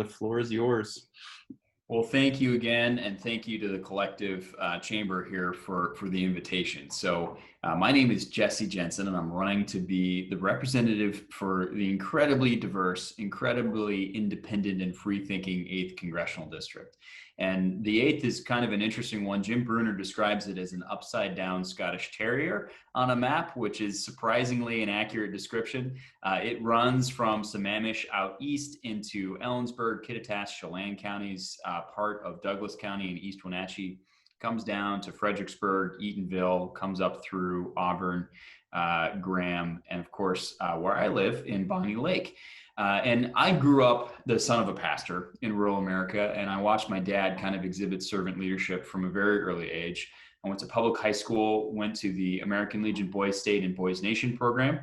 The floor is yours. Well, thank you again, and thank you to the collective chamber here for the invitation. So my name is Jesse Jensen, and I'm running to be the representative for the incredibly diverse, incredibly independent and free-thinking 8th Congressional District. And the 8th is kind of an interesting one. Jim Bruner describes it as an upside-down Scottish Terrier on a map, which is surprisingly an accurate description. It runs from Sammamish out east into Ellensburg, Kittitas, Chelan counties, part of Douglas County and East Wenatchee, comes down to Fredericksburg, Eatonville, comes up through Auburn, Graham, and of course, where I live in Bonnie Lake. And I grew up the son of a pastor in rural America, and I watched my dad kind of exhibit servant leadership from a very early age. I went to public high school, went to the American Legion Boys State and Boys Nation program.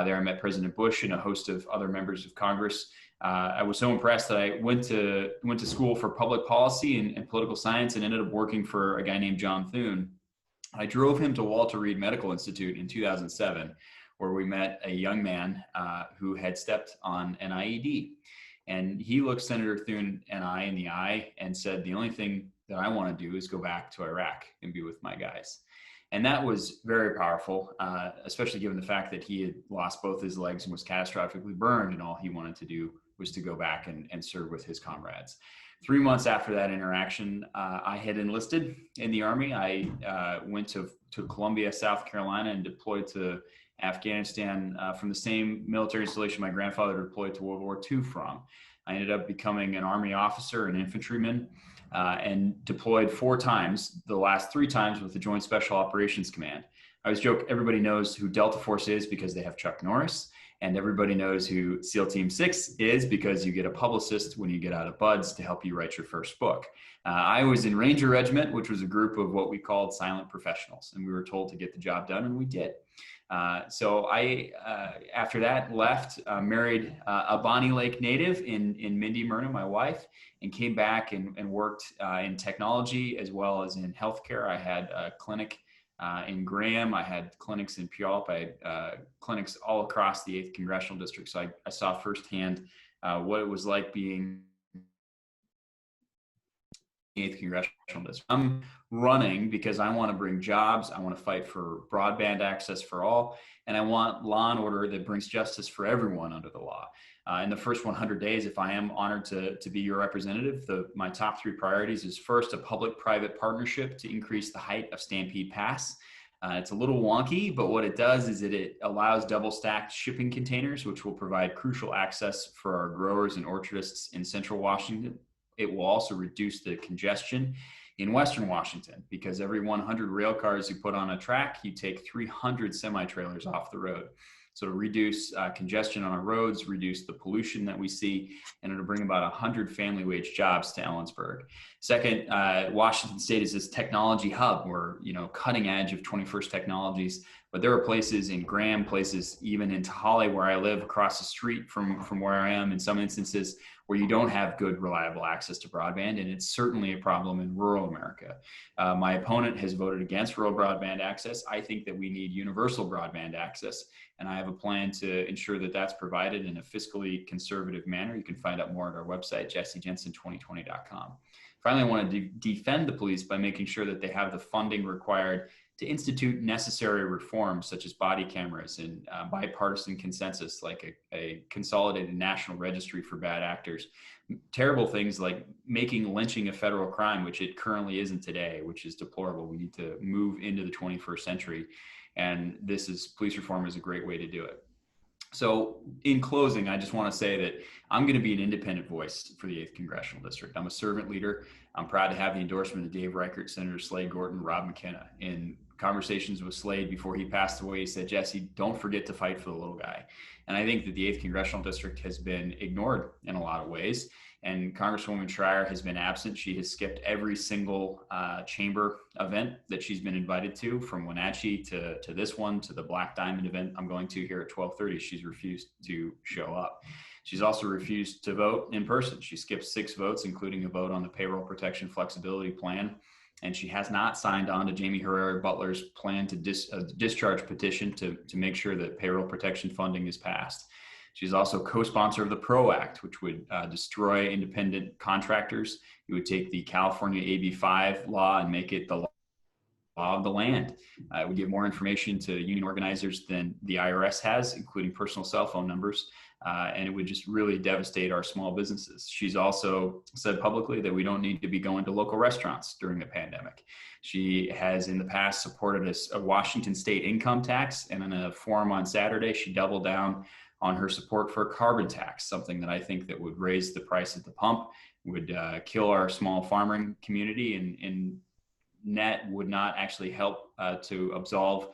There I met President Bush and a host of other members of Congress. I was so impressed that I went to school for public policy and political science and ended up working for a guy named John Thune. I drove him to Walter Reed Medical Institute in 2007, where we met a young man who had stepped on an IED. And he looked Senator Thune and I in the eye and said, the only thing that I want to do is go back to Iraq and be with my guys. And that was very powerful, especially given the fact that he had lost both his legs and was catastrophically burned, and all he wanted to do was to go back and serve with his comrades. 3 months after that interaction, I had enlisted in the Army. I went to Columbia, South Carolina, and deployed to Afghanistan from the same military installation my grandfather deployed to World War II from. I ended up becoming an Army officer, an infantryman, and deployed 4 times, the last 3 times with the Joint Special Operations Command. I always joke, everybody knows who Delta Force is because they have Chuck Norris, and everybody knows who SEAL Team 6 is because you get a publicist when you get out of BUD/S to help you write your first book. I was in Ranger Regiment, which was a group of what we called silent professionals, and we were told to get the job done, and we did. So I, after that, left, married a Bonnie Lake native in Mindy Myrna, my wife, and came back and worked in technology as well as in healthcare. I had a clinic in Graham. I had clinics in Puyallup. I had clinics all across the 8th Congressional District. So I saw firsthand what it was like being 8th Congressional District. I'm running because I want to bring jobs. I want to fight for broadband access for all. And I want law and order that brings justice for everyone under the law. In the first 100 days, if I am honored to be your representative, my top 3 priorities is first, a public-private partnership to increase the height of Stampede Pass. It's a little wonky, but what it does is it allows double-stacked shipping containers, which will provide crucial access for our growers and orchardists in central Washington. It will also reduce the congestion in Western Washington, because every 100 rail cars you put on a track, you take 300 semi-trailers off the road. So to reduce congestion on our roads, reduce the pollution that we see, and it'll bring about 100 family wage jobs to Ellensburg. Second, Washington State is this technology hub. We're, cutting edge of 21st technologies, but there are places in Graham, places even in Tahale, where I live, across the street from where I am, in some instances, where you don't have good, reliable access to broadband, and it's certainly a problem in rural America. My opponent has voted against rural broadband access. I think that we need universal broadband access, and I have a plan to ensure that that's provided in a fiscally conservative manner. You can find out more at our website, jessejensen2020.com. Finally, I want to defend the police by making sure that they have the funding required to institute necessary reforms, such as body cameras and bipartisan consensus, like a consolidated national registry for bad actors. Terrible things like making lynching a federal crime, which it currently isn't today, which is deplorable. We need to move into the 21st century, and police reform is a great way to do it. So in closing, I just want to say that I'm going to be an independent voice for the 8th Congressional District. I'm a servant leader. I'm proud to have the endorsement of Dave Reichert, Senator Slade Gorton, Rob McKenna. In conversations with Slade before he passed away, he said, Jesse, don't forget to fight for the little guy. And I think that the 8th Congressional District has been ignored in a lot of ways. And Congresswoman Schreier has been absent. She has skipped every single chamber event that she's been invited to, from Wenatchee to this one, to the Black Diamond event I'm going to here at 12:30. She's refused to show up. She's also refused to vote in person. She skipped 6 votes, including a vote on the payroll protection flexibility plan. And she has not signed on to Jamie Herrera Butler's plan to discharge petition to make sure that payroll protection funding is passed. She's also co-sponsor of the PRO Act, which would destroy independent contractors. It would take the California AB5 law and make it the law of the land. It would give more information to union organizers than the IRS has, including personal cell phone numbers. And it would just really devastate our small businesses. She's also said publicly that we don't need to be going to local restaurants during the pandemic. She has in the past supported a Washington state income tax, and in a forum on Saturday, she doubled down on her support for a carbon tax, something that I think that would raise the price at the pump, would kill our small farming community, and net would not actually help to absolve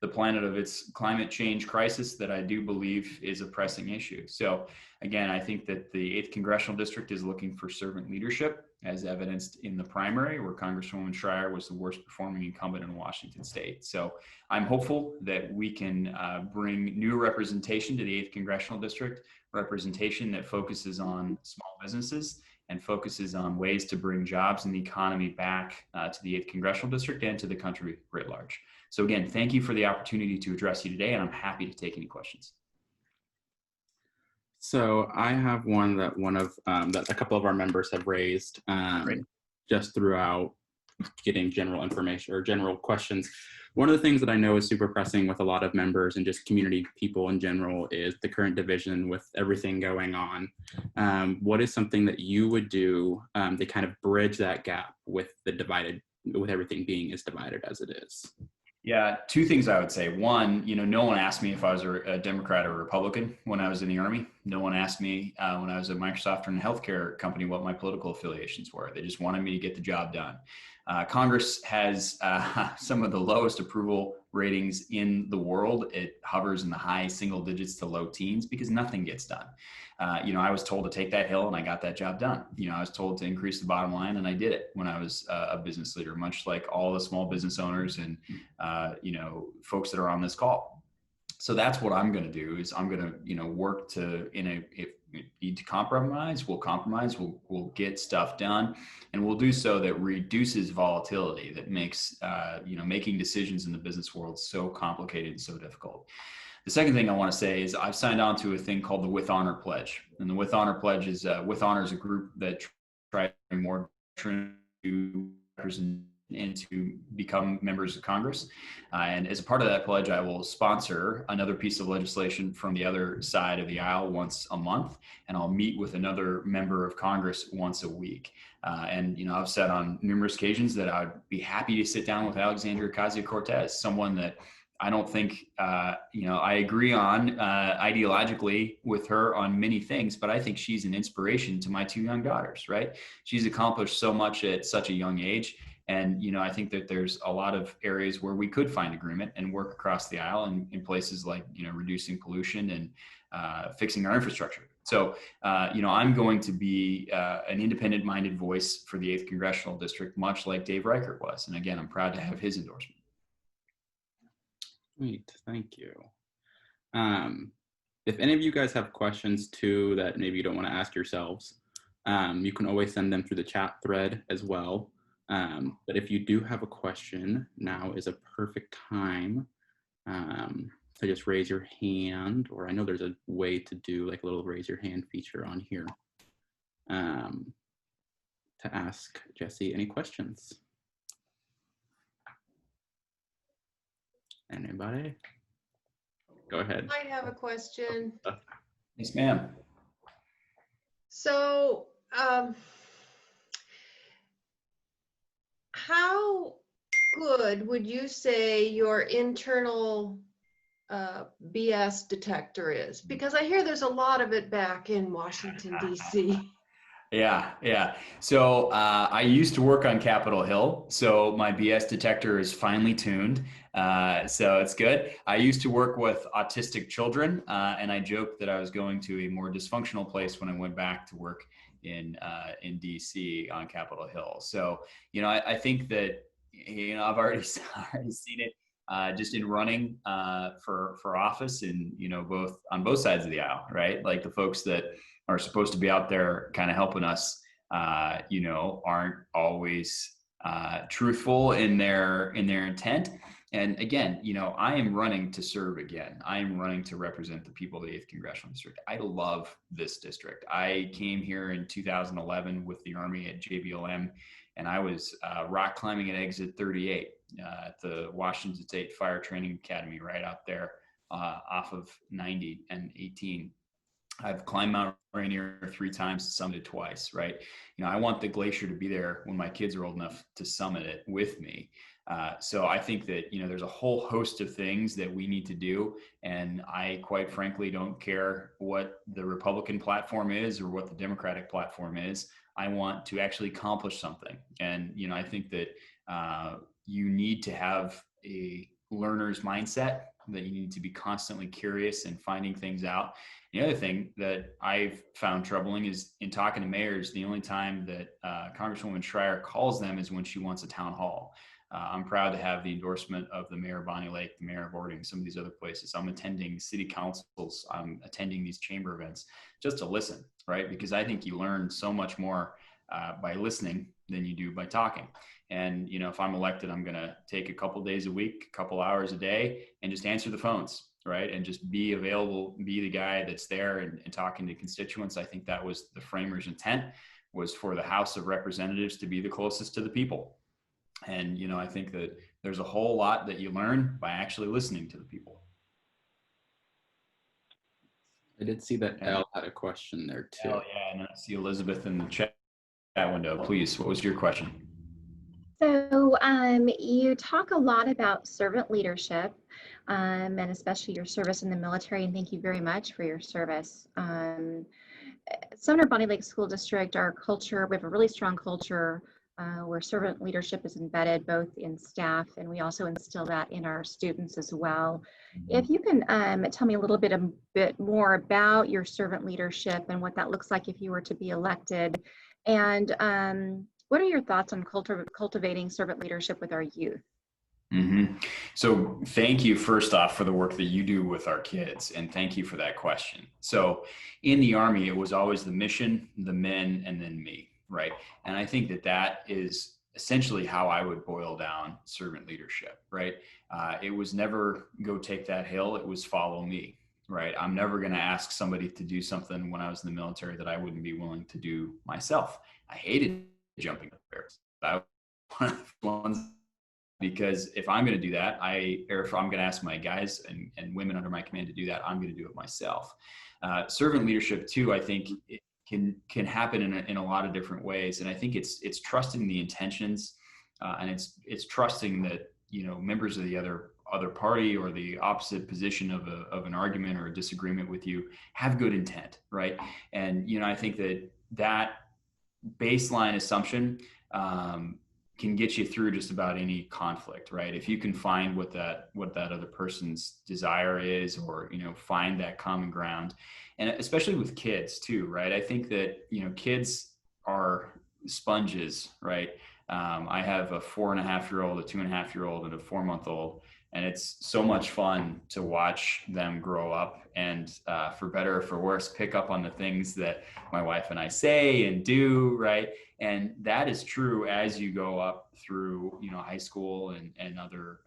the planet of its climate change crisis that I do believe is a pressing issue. So again, I think that the 8th Congressional District is looking for servant leadership, as evidenced in the primary, where Congresswoman Schreier was the worst performing incumbent in Washington state. So I'm hopeful that we can bring new representation to the 8th Congressional District, representation that focuses on small businesses and focuses on ways to bring jobs and the economy back to the 8th Congressional District and to the country writ large. So again, thank you for the opportunity to address you today, and I'm happy to take any questions. So I have one that that a couple of our members have raised just throughout getting general information or general questions. One of the things that I know is super pressing with a lot of members and just community people in general is the current division with everything going on. What is something that you would do to kind of bridge that gap with everything being as divided as it is? Yeah, two things I would say. One, no one asked me if I was a Democrat or a Republican when I was in the Army. No one asked me when I was at Microsoft or in a healthcare company what my political affiliations were. They just wanted me to get the job done. Congress has some of the lowest approval ratings in the world. It hovers in the high single digits to low teens because nothing gets done. I was told to take that hill and I got that job done. I was told to increase the bottom line and I did it when I was a business leader, much like all the small business owners and, folks that are on this call. So that's what I'm going to do is I'm going to, work to, if we need to compromise, we'll get stuff done, and we'll do so that reduces volatility that makes, making decisions in the business world so complicated and so difficult. The second thing I want to say is I've signed on to a thing called the With Honor Pledge. And the With Honor Pledge is, With Honor is a group that tries to bring more to represent and to become members of Congress. And as a part of that pledge, I will sponsor another piece of legislation from the other side of the aisle once a month, and I'll meet with another member of Congress once a week. I've said on numerous occasions that I'd be happy to sit down with Alexandria Ocasio-Cortez, someone that I don't think, I agree on ideologically with her on many things, but I think she's an inspiration to my two young daughters, right? She's accomplished so much at such a young age. And, I think that there's a lot of areas where we could find agreement and work across the aisle in places like, reducing pollution and fixing our infrastructure. So, I'm going to be an independent minded voice for the 8th Congressional District, much like Dave Reichert was. And again, I'm proud to have his endorsement. Great, thank you. If any of you guys have questions too that maybe you don't want to ask yourselves, you can always send them through the chat thread as well. But if you do have a question, now is a perfect time to just raise your hand, or I know there's a way to do like a little raise your hand feature on here to ask Jesse any questions. Anybody? Go ahead. I have a question. Yes, ma'am. So, how good would you say your internal BS detector is? Because I hear there's a lot of it back in Washington, D.C. Yeah. So I used to work on Capitol Hill, so my BS detector is finely tuned. So it's good. I used to work with autistic children, and I joked that I was going to a more dysfunctional place when I went back to work in DC on Capitol Hill. So, I think that, I've already seen it just in running for office and, both on both sides of the aisle, right? Like the folks that are supposed to be out there kind of helping us, aren't always truthful in their intent. And again, I am running to serve again. I am running to represent the people of the 8th Congressional District. I love this district. I came here in 2011 with the Army at JBLM, and I was rock climbing at exit 38 at the Washington State Fire Training Academy right out there off of 90 and 18. I've climbed Mount Rainier 3 times, summited twice, right? I want the glacier to be there when my kids are old enough to summit it with me. So I think that, there's a whole host of things that we need to do. And I quite frankly don't care what the Republican platform is or what the Democratic platform is. I want to actually accomplish something. And, I think that you need to have a learner's mindset, that you need to be constantly curious and finding things out. The other thing that I've found troubling is in talking to mayors, the only time that Congresswoman Schreier calls them is when she wants a town hall. I'm proud to have the endorsement of the mayor of Bonnie Lake, the mayor of Ording, some of these other places. I'm attending city councils. I'm attending these chamber events just to listen, right? Because I think you learn so much more by listening than you do by talking. And, if I'm elected, I'm going to take a couple days a week, a couple hours a day, and just answer the phones, right? And just be available, be the guy that's there and talking to constituents. I think that was the framers' intent, was for the House of Representatives to be the closest to the people. And, I think that there's a whole lot that you learn by actually listening to the people. I did see that Elle had a question there too. Oh yeah, and I see Elizabeth in the chat window. Please, what was your question? So you talk a lot about servant leadership, and especially your service in the military, and thank you very much for your service. Sumner Bonnie Lake School District, our culture, we have a really strong culture where servant leadership is embedded both in staff, and we also instill that in our students as well. If you can tell me a little bit more about your servant leadership and what that looks like if you were to be elected, and what are your thoughts on cultivating servant leadership with our youth? Mm-hmm. So thank you first off for the work that you do with our kids, and thank you for that question. So in the Army, it was always the mission, the men, and then me, right? And I think that is essentially how I would boil down servant leadership, right? It was never go take that hill, it was follow me, right? I'm never going to ask somebody to do something when I was in the military that I wouldn't be willing to do myself. I hated jumping up there. I one of the ones, because if I'm going to do that, or if I'm going to ask my guys and women under my command to do that, I'm going to do it myself. Servant leadership too, I think it can happen in a lot of different ways, and I think it's trusting the intentions, and it's trusting that members of the other party or the opposite position of an argument or a disagreement with you have good intent, right? And I think that baseline assumption can get you through just about any conflict, right? If you can find what that other person's desire is, or find that common ground, and especially with kids too, right? I think that kids are sponges, right? I have a 4.5-year-old, a 2.5-year-old, and a 4-month-old. And it's so much fun to watch them grow up and for better or for worse, pick up on the things that my wife and I say and do, right? And that is true as you go up through, high school and other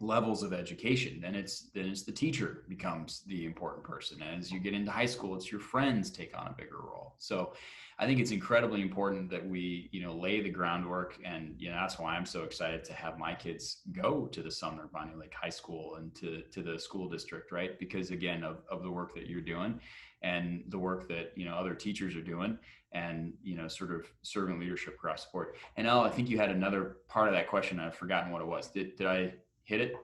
levels of education. Then it's the teacher becomes the important person. As you get into high school, it's your friends take on a bigger role. So I think it's incredibly important that we, lay the groundwork, and that's why I'm so excited to have my kids go to the Sumner Bonnie Lake High School and to the school district, right? Because again, of the work that you're doing and the work that other teachers are doing, and sort of servant leadership across the board. And Elle, I think you had another part of that question. I've forgotten what it was. Did I hit it?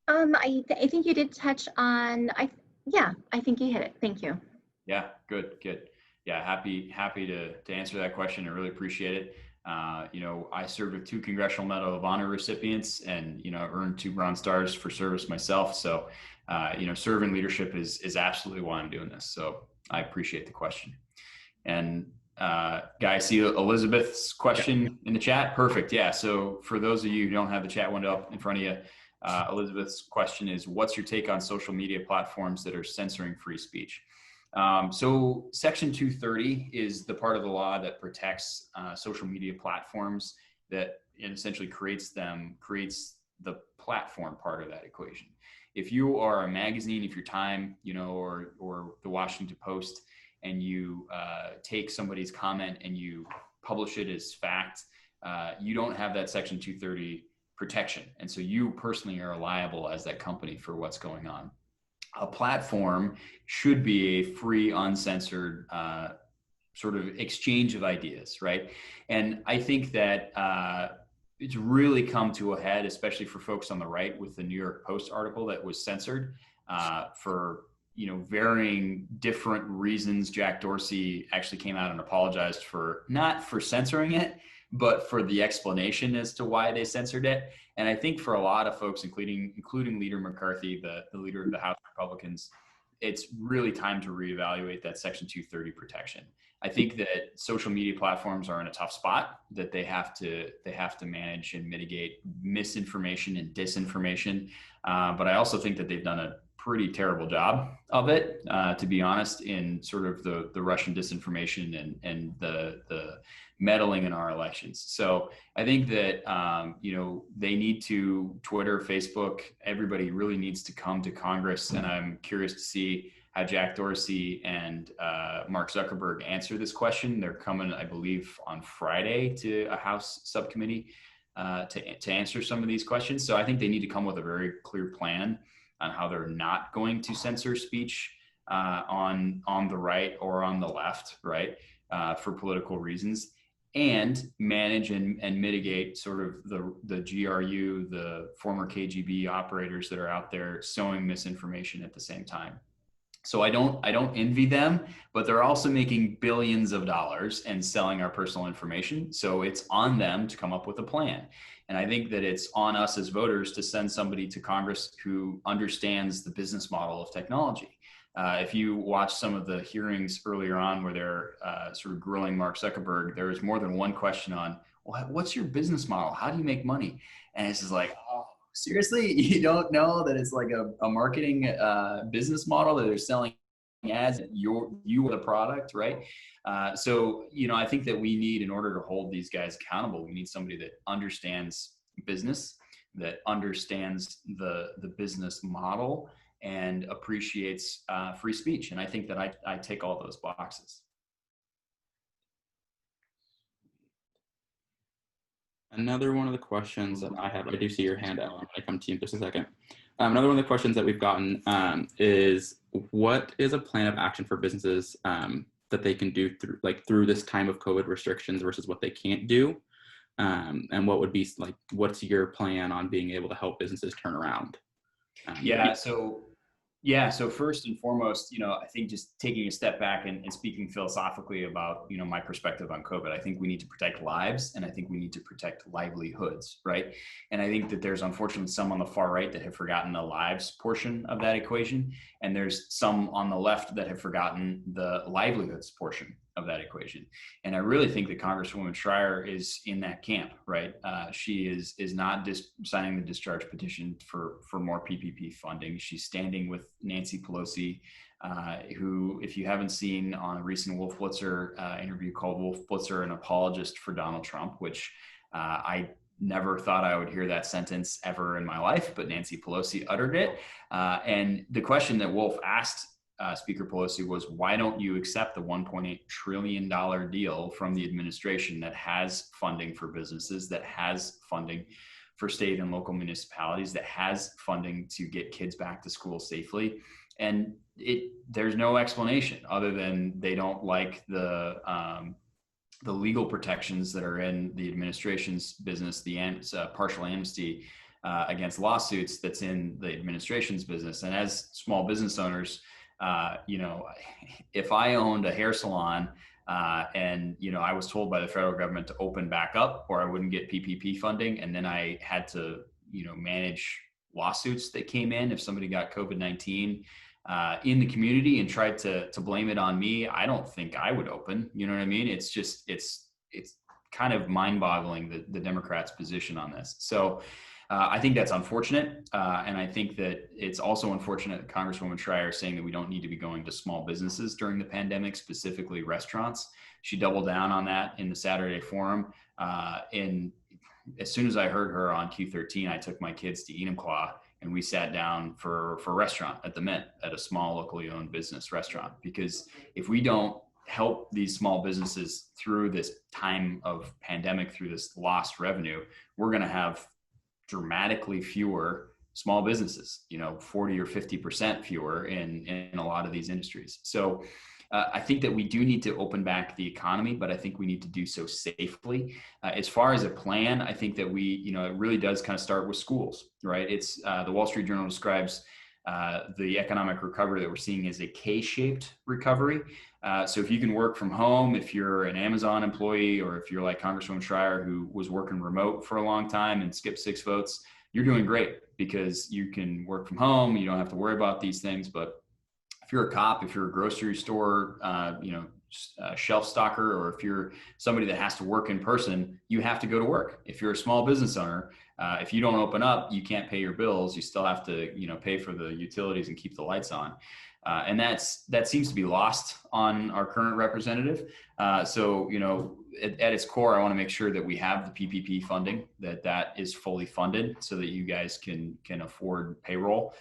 I think you did touch on. I think you hit it. Thank you. Yeah, good. Yeah, happy to answer that question. I really appreciate it. I served with 2 Congressional Medal of Honor recipients, and earned 2 Bronze Stars for service myself. So, servant leadership is absolutely why I'm doing this. So I appreciate the question. And Guy, see Elizabeth's question in the chat. Perfect. Yeah. So for those of you who don't have the chat window up in front of you, Elizabeth's question is, what's your take on social media platforms that are censoring free speech? So Section 230 is the part of the law that protects social media platforms, that it essentially creates the platform part of that equation. If you are a magazine, if you're Time, or the Washington Post, and you take somebody's comment and you publish it as fact, you don't have that Section 230 protection. And so you personally are liable as that company for what's going on. A platform should be a free, uncensored sort of exchange of ideas, right? And I think that it's really come to a head, especially for folks on the right, with the New York Post article that was censored for varying different reasons. Jack Dorsey actually came out and apologized not for censoring it, but for the explanation as to why they censored it. And I think for a lot of folks, including Leader McCarthy, the leader of the House Republicans, it's really time to reevaluate that Section 230 protection. I think that social media platforms are in a tough spot, that they have to manage and mitigate misinformation and disinformation. But I also think that they've done a pretty terrible job of it, to be honest, in sort of the Russian disinformation and the meddling in our elections. So I think that, they need to, Twitter, Facebook, everybody really needs to come to Congress. And I'm curious to see how Jack Dorsey and Mark Zuckerberg answer this question. They're coming, I believe, on Friday to a House subcommittee to answer some of these questions. So I think they need to come with a very clear plan on how they're not going to censor speech on the right or on the left, right, for political reasons, and manage and mitigate sort of the GRU, the former KGB operators that are out there sowing misinformation at the same time. So I don't envy them, but they're also making billions of dollars and selling our personal information. So it's on them to come up with a plan. And I think that it's on us as voters to send somebody to Congress who understands the business model of technology. If you watch some of the hearings earlier on where they're sort of grilling Mark Zuckerberg, there was more than one question on, well, what's your business model? How do you make money? And it's just like, oh, seriously? You don't know that it's like a marketing business model that they're selling ads and you are the product, right? So, I think that we need, in order to hold these guys accountable, we need somebody that understands business, that understands the business model, and appreciates free speech. And I think that I tick all those boxes. Another one of the questions that I have, I do see your hand out. I'm going to come to you in just a second. Another one of the questions that we've gotten is, what is a plan of action for businesses that they can do through this time of COVID restrictions versus what they can't do? And what would be what's your plan on being able to help businesses turn around? So first and foremost, I think just taking a step back and speaking philosophically about, my perspective on COVID, I think we need to protect lives, and I think we need to protect livelihoods, right? And I think that there's unfortunately some on the far right that have forgotten the lives portion of that equation. And there's some on the left that have forgotten the livelihoods portion of that equation. And I really think that Congresswoman Schreier is in that camp, right? She is not signing the discharge petition for more PPP funding. She's standing with Nancy Pelosi, who, if you haven't seen on a recent Wolf Blitzer interview, called Wolf Blitzer an apologist for Donald Trump, which I never thought I would hear that sentence ever in my life, but Nancy Pelosi uttered it. And the question that Wolf asked Speaker Pelosi was, why don't you accept the $1.8 trillion deal from the administration that has funding for businesses, that has funding for state and local municipalities, that has funding to get kids back to school safely? And there's no explanation other than they don't like the legal protections that are in the administration's business, the partial amnesty against lawsuits that's in the administration's business. And as small business owners, if I owned a hair salon and, I was told by the federal government to open back up or I wouldn't get PPP funding, and then I had to, manage lawsuits that came in if somebody got COVID-19 in the community and tried to blame it on me, I don't think I would open. You know what I mean? It's just, it's kind of mind-boggling, the Democrats' position on this. So I think that's unfortunate. And I think that it's also unfortunate that Congresswoman Schreier is saying that we don't need to be going to small businesses during the pandemic, specifically restaurants. She doubled down on that in the Saturday Forum. And as soon as I heard her on Q13, I took my kids to Enumclaw and we sat down for a restaurant at the Mint, at a small locally owned business restaurant. Because if we don't help these small businesses through this time of pandemic, through this lost revenue, we're going to have dramatically fewer small businesses, 40 or 50% fewer in a lot of these industries. So I think that we do need to open back the economy, but I think we need to do so safely. As far as a plan, I think that it really does kind of start with schools, right? It's the Wall Street Journal describes the economic recovery that we're seeing as a K-shaped recovery. So if you can work from home, if you're an Amazon employee, or if you're like Congresswoman Schreier, who was working remote for a long time and skipped 6 votes, you're doing great because you can work from home. You don't have to worry about these things. But if you're a cop, if you're a grocery store, shelf stocker, or if you're somebody that has to work in person, you have to go to work. If you're a small business owner, if you don't open up, you can't pay your bills. You still have to, pay for the utilities and keep the lights on. And that seems to be lost on our current representative. So, at its core, I want to make sure that we have the PPP funding, that is fully funded so that you guys can afford payroll,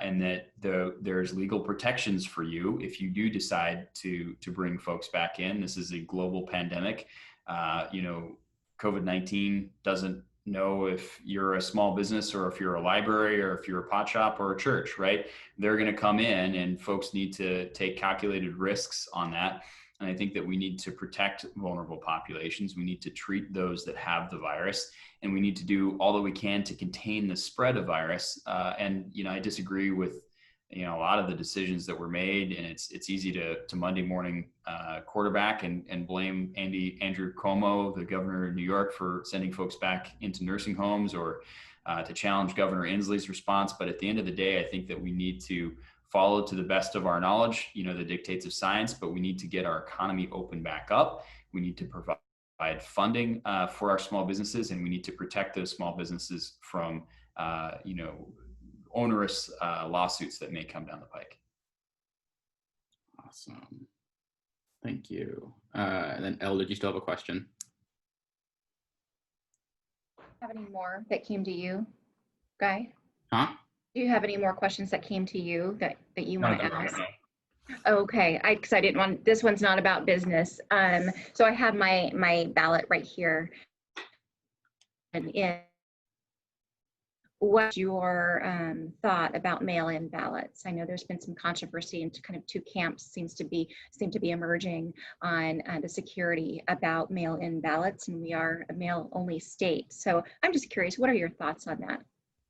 and that there's legal protections for you if you do decide to bring folks back in. This is a global pandemic. COVID-19 doesn't know if you're a small business or if you're a library or if you're a pot shop or a church, right? They're going to come in, and folks need to take calculated risks on that. And I think that we need to protect vulnerable populations. We need to treat those that have the virus, and we need to do all that we can to contain the spread of virus. And I disagree with a lot of the decisions that were made, and it's easy to Monday morning quarterback and blame Andrew Cuomo, the governor of New York, for sending folks back into nursing homes, or to challenge Governor Inslee's response. But at the end of the day, I think that we need to follow, to the best of our knowledge, the dictates of science, but we need to get our economy open back up. We need to provide funding for our small businesses, and we need to protect those small businesses from, onerous lawsuits that may come down the pike. Awesome. Thank you. And then Elle, did you still have a question? Have any more that came to you, Guy? Huh? Do you have any more questions that came to you that you want to ask? No. Okay, because I didn't want, this one's not about business. So I have my ballot right here. And what's your thought about mail-in ballots? I know there's been some controversy, and kind of two camps seem to be emerging on the security about mail-in ballots, and we are a mail-only state. So I'm just curious, what are your thoughts on that?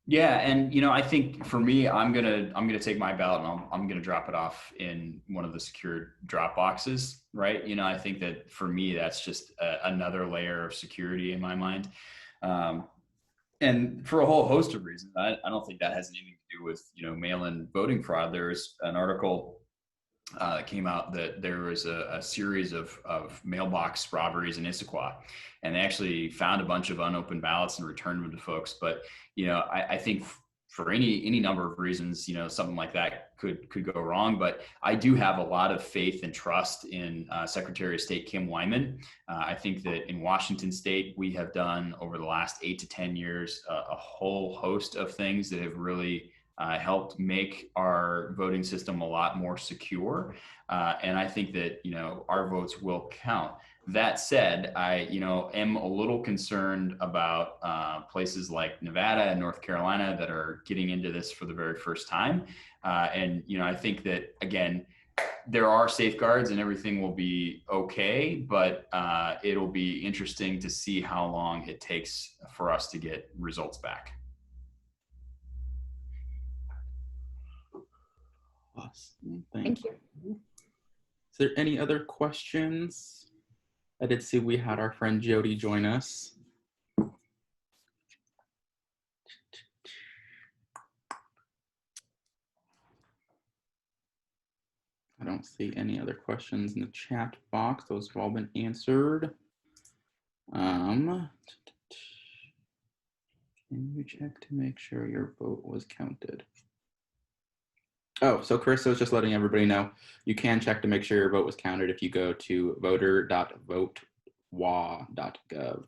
Yeah, and I think for me, I'm gonna take my ballot and I'm gonna drop it off in one of the secured drop boxes, right? I think that for me, that's just another layer of security in my mind, and for a whole host of reasons. I don't think that has anything to do with mail-in voting fraud. There's an article that came out that there was a series of mailbox robberies in Issaquah, and they actually found a bunch of unopened ballots and returned them to folks. But I think for any number of reasons, something like that could go wrong. But I do have a lot of faith and trust in Secretary of State Kim Wyman. I think that in Washington State, we have done over the last 8 to 10 years a whole host of things that have really helped make our voting system a lot more secure. And I think that, our votes will count. That said, I, am a little concerned about places like Nevada and North Carolina that are getting into this for the very first time. And, I think that, again, there are safeguards and everything will be okay, but it'll be interesting to see how long it takes for us to get results back. Awesome. Thank you. Is there any other questions? I did see we had our friend Jody join us. I don't see any other questions in the chat box. Those have all been answered. Can you check to make sure your vote was counted? Oh, so Chris was just letting everybody know, you can check to make sure your vote was counted if you go to voter.votewa.gov.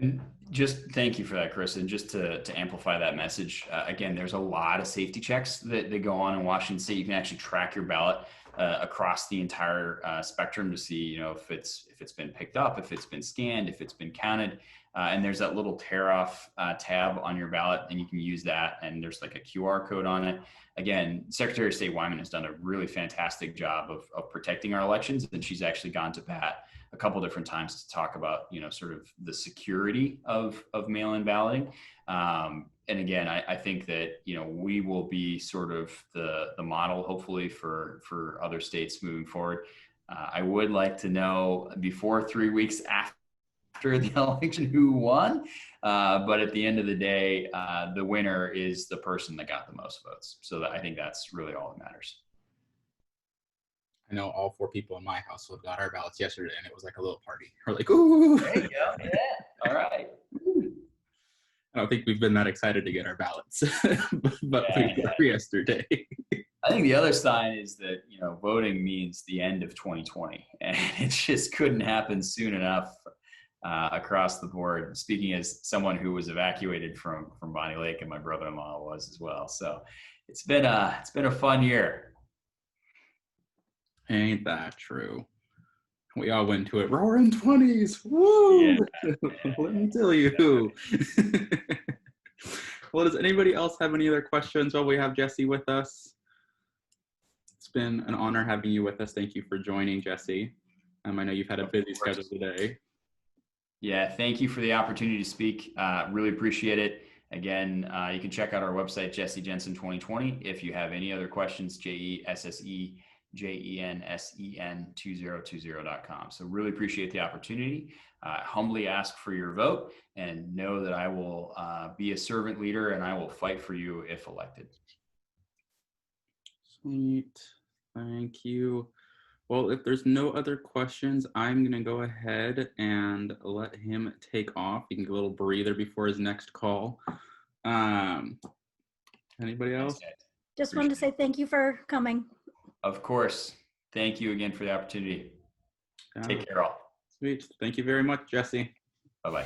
And just thank you for that, Chris. And just to amplify that message, again, there's a lot of safety checks that go on in Washington State. You can actually track your ballot across the entire spectrum to see, you know, if it's been picked up, if it's been scanned, if it's been counted. And there's that little tear off tab on your ballot, and you can use that. And there's like a QR code on it. Again, Secretary of State Wyman has done a really fantastic job of protecting our elections, and she's actually gone to bat a couple different times to talk about, you know, sort of the security of mail-in balloting. And again, I think that, you know, we will be sort of the model, hopefully, for other states moving forward. I would like to know before 3 weeks after the election who won. But at the end of the day, the winner is the person that got the most votes. So I think that's really all that matters. I know all 4 people in my household got our ballots yesterday, and it was like a little party. We're like, ooh. There you go. Yeah. All right. I don't think we've been that excited to get our ballots, but Yeah. we were yesterday. I think the other sign is that, you know, voting means the end of 2020, and it just couldn't happen soon enough across the board. Speaking as someone who was evacuated from Bonnie Lake, and my brother-in-law was as well. So it's been a fun year. Ain't that true? We all went to it roaring 20s. Woo! Yeah. Let me tell you. Well, does anybody else have any other questions while we have Jesse with us? It's been an honor having you with us. Thank you for joining, Jesse. I know you've had a busy schedule today. Yeah, thank you for the opportunity to speak. Really appreciate it. Again, you can check out our website, Jesse Jensen 2020. If you have any other questions, JESSEJENSEN2020.com. So really appreciate the opportunity. Humbly ask for your vote, and know that I will be a servant leader, and I will fight for you if elected. Sweet. Thank you. Well, if there's no other questions, I'm going to go ahead and let him take off. He can get a little breather before his next call. Anybody else? Just wanted to say thank you for coming. Of course. Thank you again for the opportunity. Take care all. Sweet. Thank you very much, Jesse. Bye-bye.